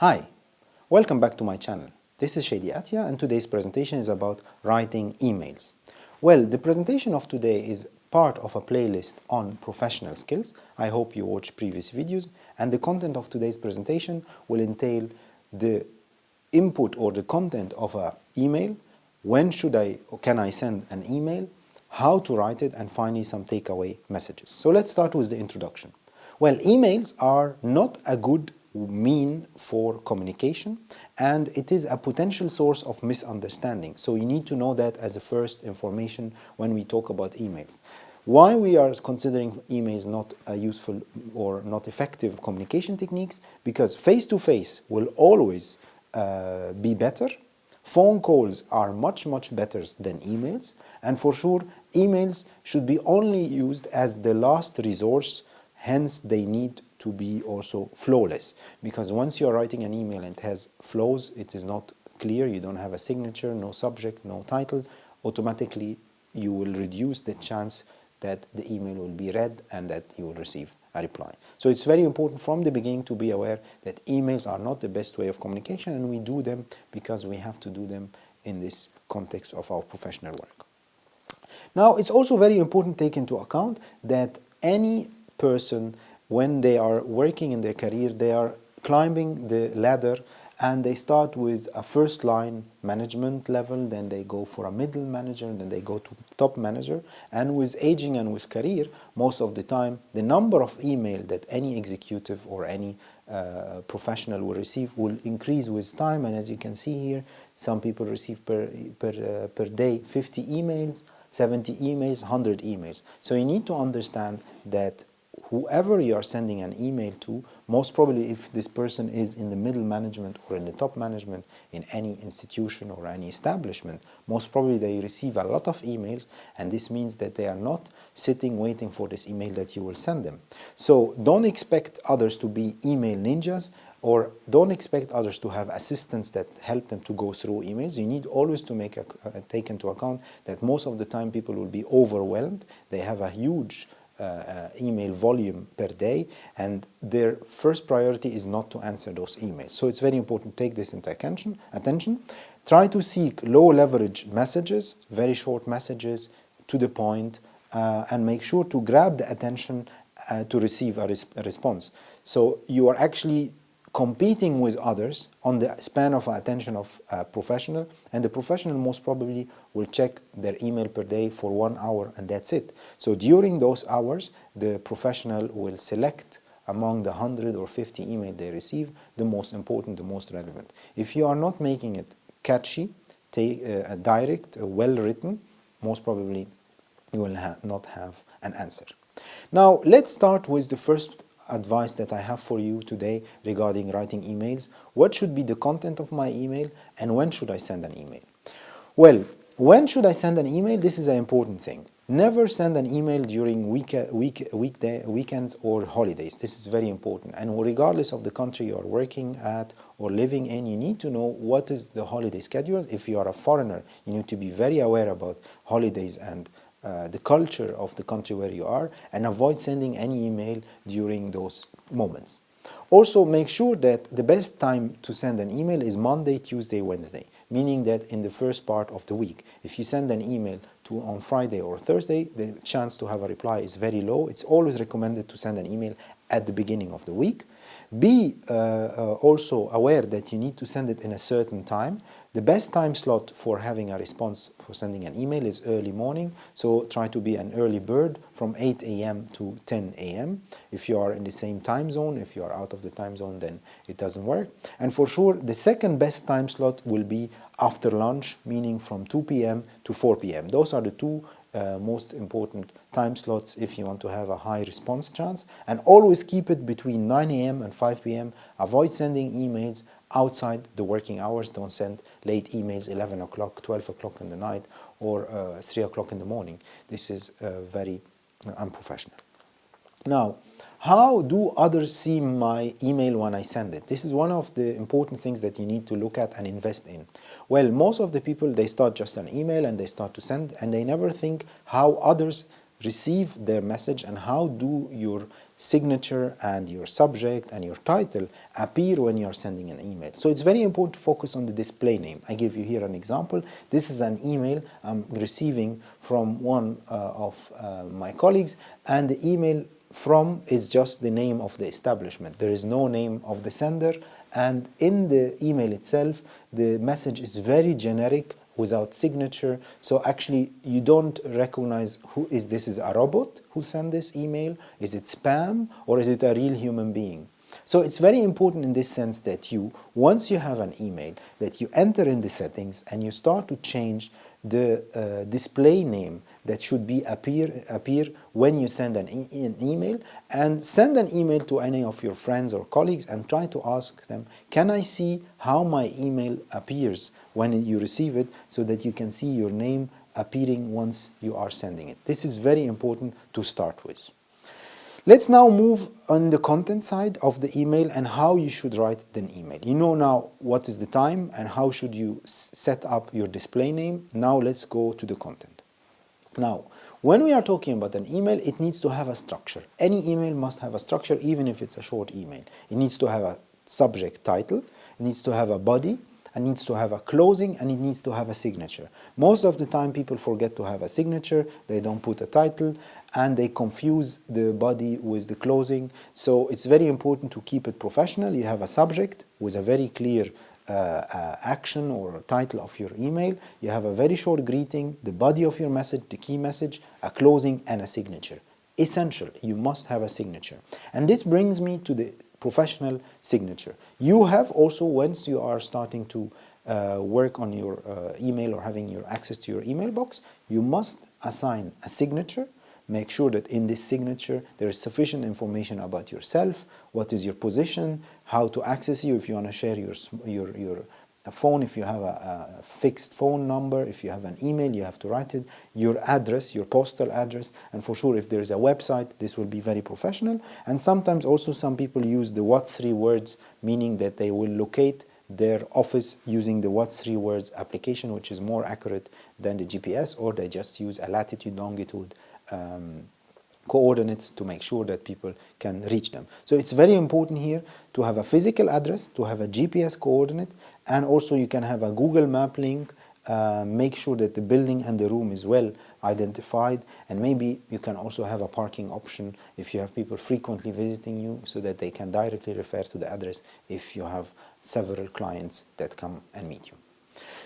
Hi, welcome back to my channel. This is Shady Attia and today's presentation is about writing emails. Well, the presentation of today is part of a playlist on professional skills. I hope you watched previous videos, and the content of today's presentation will entail the input or the content of an email, when should I or can I send an email, how to write it, and finally some takeaway messages. So let's start with the introduction. Well, emails are not a good mean for communication, and it is a potential source of misunderstanding. So you need to know that as a first information when we talk about emails. Why we are considering emails not a useful or not effective communication techniques? Because face-to-face will always be better. Phone calls are much better than emails, and for sure emails should be only used as the last resource. Hence they need to be also flawless, because once you're writing an email and it has flaws, it is not clear, you don't have a signature, no subject, no title, automatically you will reduce the chance that the email will be read and that you will receive a reply. So it's very important from the beginning to be aware that emails are not the best way of communication, and we do them because we have to do them in this context of our professional work. Now, it's also very important to take into account that any person, when they are working in their career, they are climbing the ladder and they start with a first line management level, then they go for a middle manager, and then they go to top manager. And with aging and with career, most of the time the number of email that any executive or any professional will receive will increase with time. And as you can see here, some people receive per day 50 emails, 70 emails, 100 emails. So you need to understand that whoever you are sending an email to, most probably if this person is in the middle management or in the top management in any institution or any establishment, most probably they receive a lot of emails, and this means that they are not sitting waiting for this email that you will send them. So don't expect others to be email ninjas, or don't expect others to have assistants that help them to go through emails. You need always to take into account that most of the time people will be overwhelmed. They have a huge email volume per day, and their first priority is not to answer those emails. So it's very important to take this into attention. Try to seek low leverage messages, very short messages, to the point, and make sure to grab the attention to receive a response. So you are actually competing with others on the span of attention of a professional, and the professional most probably will check their email per day for 1 hour, and that's it. So during those hours, the professional will select among the 100 or 50 emails they receive the most important, the most relevant. If you are not making it catchy, direct, well written, most probably you will not have an answer. Now let's start with the first advice that I have for you today regarding writing emails. What should be the content of my email, and when should I send an email? Well, when should I send an email? This is an important thing. Never send an email during weekends or holidays. This is very important. And regardless of the country you are working at or living in, you need to know what is the holiday schedule. If you are a foreigner, you need to be very aware about holidays and the culture of the country where you are, and avoid sending any email during those moments. Also, make sure that the best time to send an email is Monday, Tuesday, Wednesday, meaning that in the first part of the week. If you send an email on Friday or Thursday, the chance to have a reply is very low. It's always recommended to send an email at the beginning of the week. Be also aware that you need to send it in a certain time. The best time slot for having a response for sending an email is early morning, so try to be an early bird from 8 a.m. to 10 a.m. If you are in the same time zone, if you are out of the time zone, then it doesn't work. And for sure, the second best time slot will be after lunch, meaning from 2 p.m. to 4 p.m. Those are the two most important time slots if you want to have a high response chance, and always keep it between 9 a.m. and 5 p.m. Avoid sending emails outside the working hours. Don't send late emails 11 o'clock, 12 o'clock in the night, or 3 o'clock in the morning. This is very unprofessional. Now, how do others see my email when I send it? This is one of the important things that you need to look at and invest in. Well, most of the people, they start just an email and they start to send, and they never think how others receive their message and how do your signature and your subject and your title appear when you are sending an email. So it's very important to focus on the display name. I give you here an example. This is an email I'm receiving from one of my colleagues, and the email from is just the name of the establishment. There is no name of the sender, and in the email itself the message is very generic without signature, so actually you don't recognize who is this. Is a robot who sent this email? Is it spam, or is it a real human being? So it's very important in this sense that you, once you have an email, that you enter in the settings and you start to change the display name that should be appear when you send an email, and send an email to any of your friends or colleagues and try to ask them, can I see how my email appears when you receive it, so that you can see your name appearing once you are sending it. This is very important to start with. Let's now move on the content side of the email and how you should write an email. You know now what is the time and how should you set up your display name. Now let's go to the content. Now, when we are talking about an email, it needs to have a structure. Any email must have a structure, even if it's a short email. It needs to have a subject title, it needs to have a body, it needs to have a closing, and it needs to have a signature. Most of the time people forget to have a signature, they don't put a title, and they confuse the body with the closing. So it's very important to keep it professional. You have a subject with a very clear action or title of your email. You have a very short greeting, the body of your message, the key message, a closing, and a signature. Essential, you must have a signature. And this brings me to the professional signature. You have also, once you are starting to work on your email or having your access to your email box, you must assign a signature. Make sure that in this signature there is sufficient information about yourself, what is your position, how to access you, if you want to share your phone, if you have a fixed phone number, if you have an email, you have to write it, your address, your postal address, and for sure if there is a website, this will be very professional. And sometimes also some people use the What's 3 words, meaning that they will locate their office using the What's 3 words application, which is more accurate than the GPS, or they just use a latitude, longitude coordinates to make sure that people can reach them. So it's very important here to have a physical address, to have a GPS coordinate, and also you can have a Google map link. Make sure that the building and the room is well identified, and maybe you can also have a parking option if you have people frequently visiting you, so that they can directly refer to the address if you have several clients that come and meet you.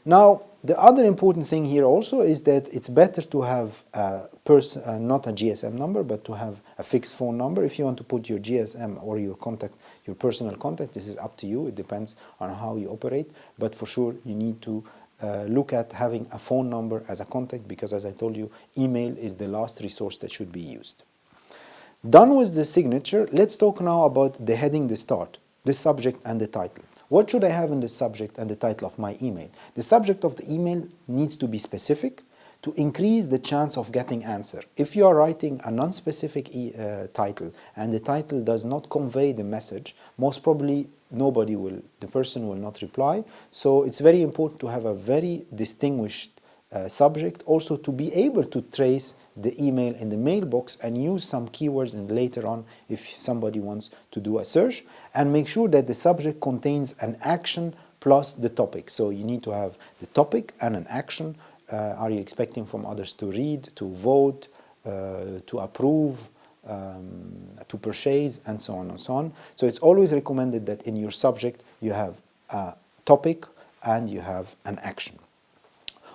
Now, the other important thing here also is that it's better to have not a GSM number, but to have a fixed phone number. If you want to put your GSM or your contact, your personal contact, this is up to you. It depends on how you operate, but for sure you need to look at having a phone number as a contact, because as I told you, email is the last resource that should be used. Done with the signature, let's talk now about the heading, the start, the subject and the title. What should I have in the subject and the title of my email? The subject of the email needs to be specific to increase the chance of getting answer. If you are writing a non-specific title and the title does not convey the message, most probably the person will not reply. So it's very important to have a very distinguished subject, also to be able to trace the email in the mailbox and use some keywords, and later on if somebody wants to do a search, and make sure that the subject contains an action plus the topic. So you need to have the topic and an action. Are you expecting from others to read, to vote, to approve, to purchase, and so on and so on. So it's always recommended that in your subject you have a topic and you have an action.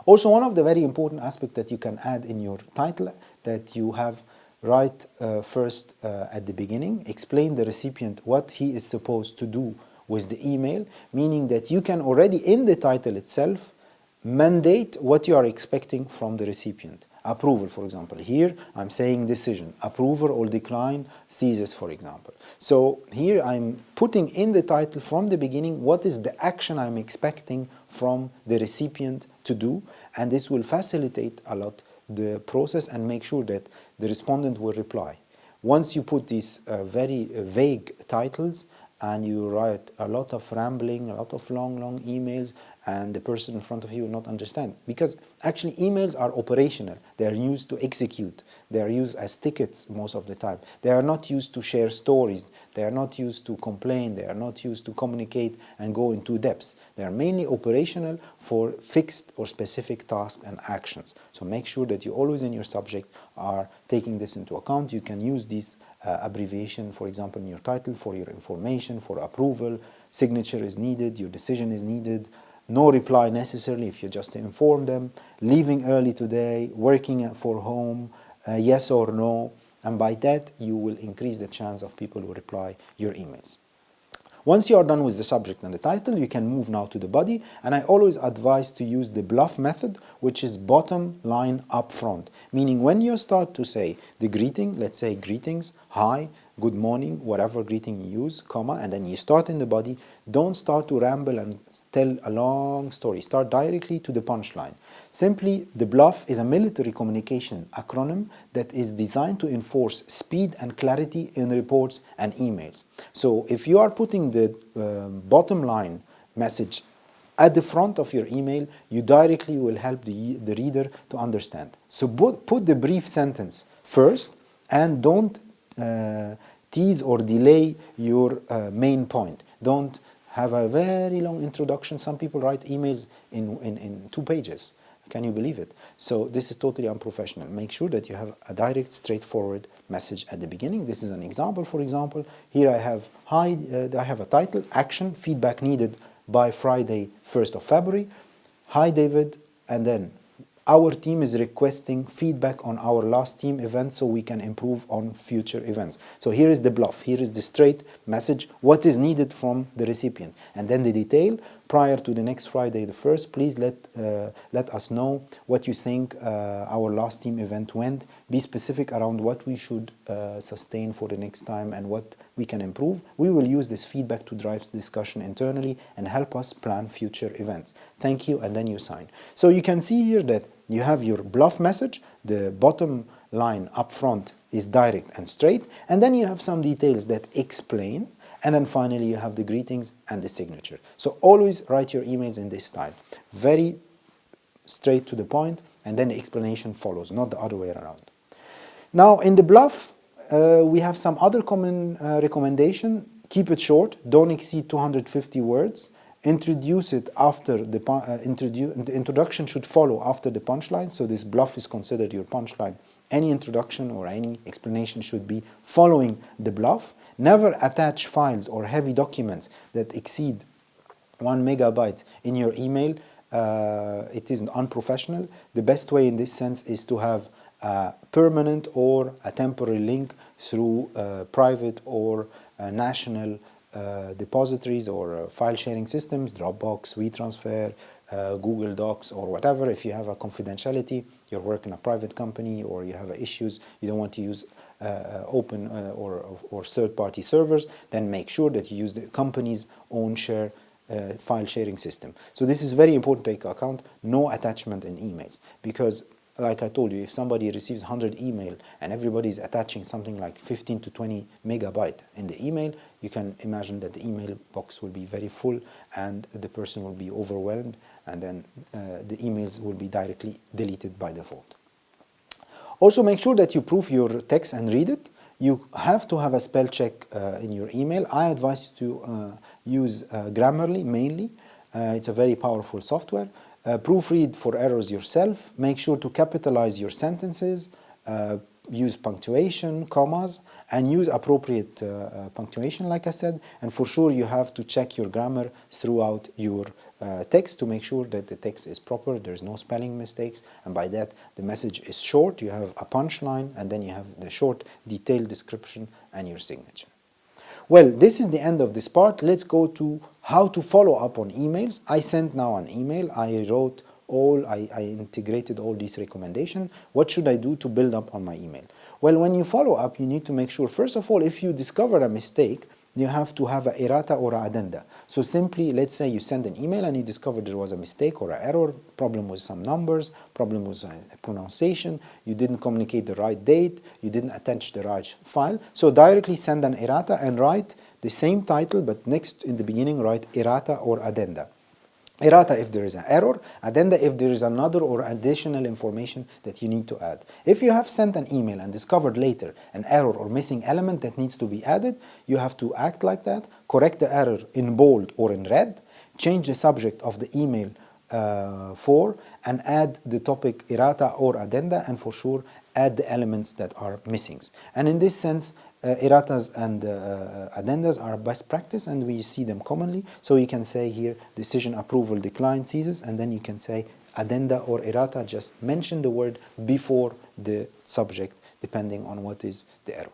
Also, one of the very important aspects that you can add in your title, that you have write first at the beginning, explain the recipient what he is supposed to do with the email, meaning that you can already in the title itself mandate what you are expecting from the recipient. Approval, for example. Here I'm saying decision, approval or decline, thesis, for example. So here I'm putting in the title from the beginning what is the action I'm expecting from the recipient to do, and this will facilitate a lot the process and make sure that the respondent will reply. Once you put these very vague titles, and you write a lot of rambling, a lot of long emails, and the person in front of you will not understand. Because actually emails are operational. They are used to execute. They are used as tickets most of the time. They are not used to share stories. They are not used to complain. They are not used to communicate and go into depths. They are mainly operational for fixed or specific tasks and actions. So make sure that you always in your subject are taking this into account. You can use this abbreviation, for example, in your title for your information, for approval. Signature is needed, your decision is needed. No reply necessarily if you just inform them. Leaving early today, working for home, yes or no. And by that, you will increase the chance of people who reply your emails. Once you are done with the subject and the title, you can move now to the body, and I always advise to use the bluff method, which is bottom line up front. Meaning when you start to say the greeting, let's say greetings, hi, good morning, whatever greeting you use, comma, and then you start in the body, don't start to ramble and tell a long story. Start directly to the punchline. Simply, the bluff is a military communication acronym that is designed to enforce speed and clarity in reports and emails. So if you are putting the bottom line message at the front of your email, you directly will help the reader to understand. So put the brief sentence first and don't tease or delay your main point. Don't have a very long introduction. Some people write emails in 2 pages. Can you believe it? So this is totally unprofessional. Make sure that you have a direct, straightforward message at the beginning. This is an example, for example. Here I have, I have a title, Action, Feedback Needed by Friday, 1st of February. Hi, David. And then, our team is requesting feedback on our last team event so we can improve on future events. So here is the bluff. Here is the straight message, what is needed from the recipient. And then the detail, prior to the next Friday the 1st, please let us know what you think our last team event went. Be specific around what we should sustain for the next time and what we can improve. We will use this feedback to drive discussion internally and help us plan future events. Thank you, and then you sign. So you can see here that you have your bluff message, the bottom line up front is direct and straight, and then you have some details that explain, and then finally you have the greetings and the signature. So always write your emails in this style. Very straight to the point, and then the explanation follows, not the other way around. Now in the bluff, we have some other common recommendation. Keep it short, don't exceed 250 words. Introduce it after the introduction should follow after the punchline. So this bluff is considered your punchline. Any introduction or any explanation should be following the bluff. Never attach files or heavy documents that exceed 1 megabyte in your email. It is unprofessional. The best way in this sense is to have a permanent or a temporary link through private or national depositories or file sharing systems, Dropbox, WeTransfer, Google Docs, or whatever. If you have a confidentiality, you work in a private company, or you have issues, you don't want to use open or third-party servers, then make sure that you use the company's own file sharing system. So this is very important to take account. No attachment in emails, because like I told you, if somebody receives 100 email and everybody is attaching something like 15 to 20 megabyte in the email, you can imagine that the email box will be very full and the person will be overwhelmed, and then the emails will be directly deleted by default. Also make sure that you proof your text and read it. You have to have a spell check in your email. I advise you to use Grammarly mainly. It's a very powerful software. Proofread for errors yourself. Make sure to capitalize your sentences, use punctuation, commas, and use appropriate punctuation, like I said. And for sure, you have to check your grammar throughout your text to make sure that the text is proper, there's no spelling mistakes, and by that, the message is short. You have a punchline, and then you have the short, detailed description and your signature. Well, this is the end of this part. Let's go to how to follow up on emails. I sent now an email. I wrote I integrated all these recommendations. What should I do to build up on my email? Well, when you follow up, you need to make sure, first of all, if you discover a mistake, you have to have a errata or a addenda. So simply, let's say you send an email and you discover there was a mistake or an error, problem with some numbers, problem with a pronunciation, you didn't communicate the right date, you didn't attach the right file. So directly send an errata and write the same title, but next in the beginning write errata or addenda. Errata if there is an error, addenda if there is another or additional information that you need to add. If you have sent an email and discovered later an error or missing element that needs to be added, you have to act like that, correct the error in bold or in red, change the subject of the email for, and add the topic errata or addenda, and for sure add the elements that are missing. And in this sense, erratas and addendas are best practice, and we see them commonly. So you can say here decision approval decline ceases, and then you can say addenda or errata, just mention the word before the subject depending on what is the error.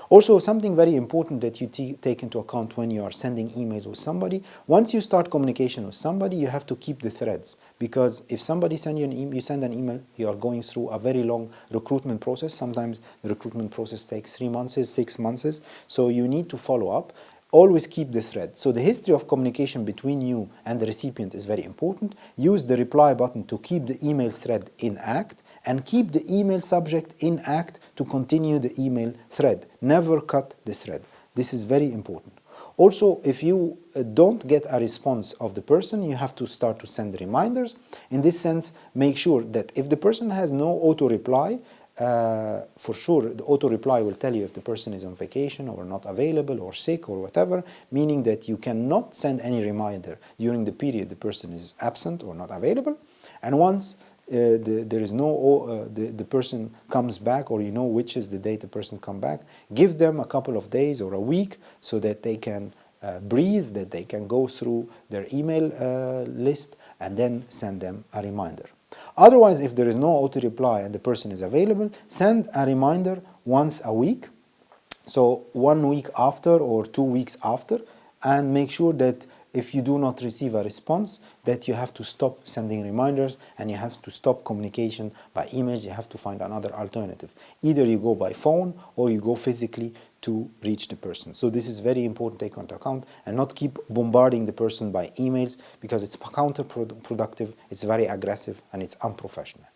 Also, something very important that you take into account when you are sending emails with somebody, once you start communication with somebody, you have to keep the threads, because if somebody send you an email, you send an email, you are going through a very long recruitment process. Sometimes the recruitment process takes 3 months, 6 months, so you need to follow up. Always keep the thread. So the history of communication between you and the recipient is very important. Use the reply button to keep the email thread in act, and keep the email subject in act to continue the email thread. Never cut the thread. This is very important. Also, if you don't get a response of the person, you have to start to send reminders. In this sense, make sure that if the person has no auto-reply, for sure the auto-reply will tell you if the person is on vacation or not available or sick or whatever, meaning that you cannot send any reminder during the period the person is absent or not available. And once there is no the person comes back, or you know which is the date the person come back, give them a couple of days or a week so that they can breathe, that they can go through their email list, and then send them a reminder. Otherwise, if there is no auto reply and the person is available, send a reminder once a week, so 1 week after or 2 weeks after, and make sure that if you do not receive a response, that you have to stop sending reminders and you have to stop communication by emails. You have to find another alternative. Either you go by phone or you go physically to reach the person. So this is very important to take into account, and not keep bombarding the person by emails, because it's counterproductive, it's very aggressive, and it's unprofessional.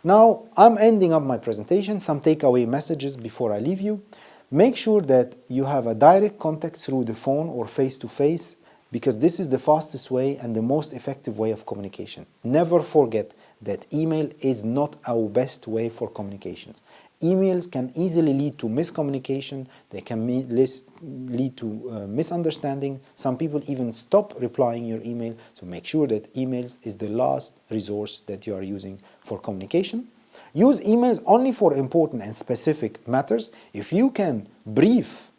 Now, I'm ending up my presentation. Some takeaway messages before I leave you. Make sure that you have a direct contact through the phone or face-to-face, because this is the fastest way and the most effective way of communication. Never forget that email is not our best way for communications. Emails can easily lead to miscommunication, they can lead to misunderstanding. Some people even stop replying your email, so make sure that emails is the last resource that you are using for communication. Use emails only for important and specific matters. If you can brief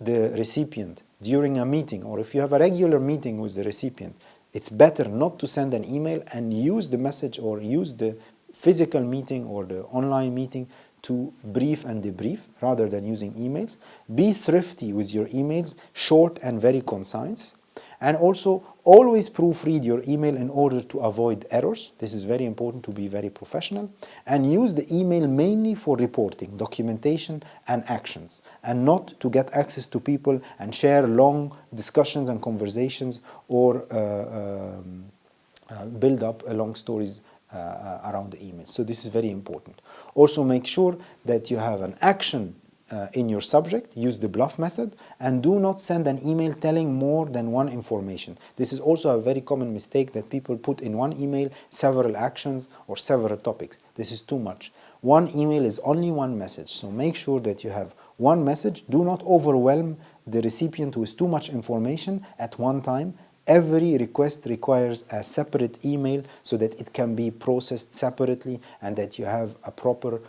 the recipient during a meeting, or if you have a regular meeting with the recipient, it's better not to send an email and use the message or use the physical meeting or the online meeting to brief and debrief rather than using emails. Be thrifty with your emails, short and very concise. And also, always proofread your email in order to avoid errors. This is very important, to be very professional. And use the email mainly for reporting, documentation, and actions, and not to get access to people and share long discussions and conversations, or build up long stories around the email. So this is very important. Also, make sure that you have an action in your subject. Use the bluff method, and do not send an email telling more than one information. This is also a very common mistake, that people put in one email several actions or several topics. This is too much. One email is only one message, so make sure that you have one message. Do not overwhelm the recipient with too much information at one time. Every request requires a separate email so that it can be processed separately, and that you have a proper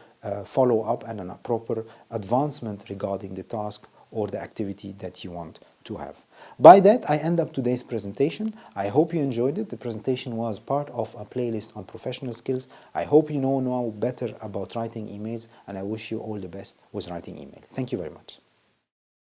follow-up and a proper advancement regarding the task or the activity that you want to have. By that, I end up today's presentation. I hope you enjoyed it. The presentation was part of a playlist on professional skills. I hope you know now better about writing emails, and I wish you all the best with writing email. Thank you very much.